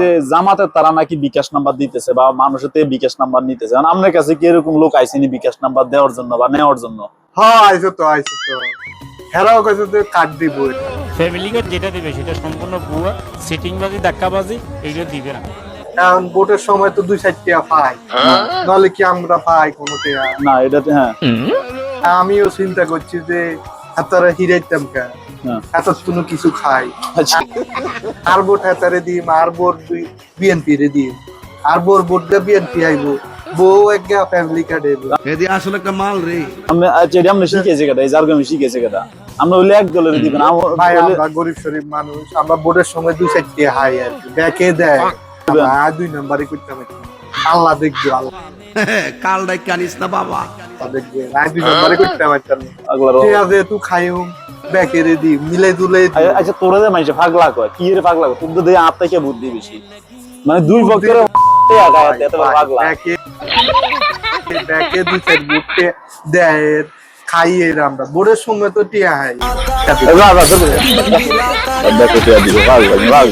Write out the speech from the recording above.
যে জামাতের তারা নাকি বিকাশ নাম্বার দিতেছে বা মানুষের থেকে বিকাশ নাম্বার নিতেছে, আপনার কাছে কি এরকম লোক আইসেনি বিকাশ নাম্বার দেওয়ার জন্য বা নেওয়ার জন্য? হ্যাঁ আইসো তো হেরাও কাছে তো কার্ড দিব। ফ্যামিলি কার্ড যেটা দিবে সেটা সম্পূর্ণ ভুয়া, সিটিংবাজি ধাক্কাবাজি এগুলো দিবে না। এখন ভোটের সময় তো 2-4 টাকা পাই, নাহলে কি আমরা পাই কোনো টাকা? না এটাতে হ্যাঁ আমিও চিন্তা করছি যে হাতারা হিরাইতাম কেন, হ্যাঁ। এত কোনো কিছু খাই। আচ্ছা। আর ভোট হাতারে দিম, আর ভোট বিএনপি রে দিম, আর ভোট দিয়ে বিএনপি আইবো, বউ একটা ফ্যামিলি কার্ড আইবো। এদি আসলে একটা মাল রে। আচ্ছা এটা আমরা শিখেছি কেটা, এই জার্গো আমি শিখেছি কেটা, আমরা হইলে এক দলের দিবেন। ভাই আমরা গরিব শরীফ মানুষ, আমরা ভোটের সময় 2-4 টাকা হাই আর কি ব্যাকে দেয়, আর 2 নাম্বারই করতে হবে। আল্লাহ দেখবে, আল্লাহ কাল ডাই কানিস না বাবা। দেখবে, আর 2 নাম্বারই করতে পারতাম না। আগলার ঠিক আছে তুই খাইও ব্যাকে রে দি, মিলে দুলে দি। আচ্ছা তোরা যে মানুষ পাগলা কয় কি রে পাগলা কয়, তোর তো দেয় আত্মা কে বুদ্ধি বেশি, মানে দুই পক্ষের এত পাগলা। ব্যাকে 2-4 বুটে দেয় খাইয়ে আমরা ভোটের সময় তো টিয়া হাই। দেখো টিয়া দিব ভাগ ভাগ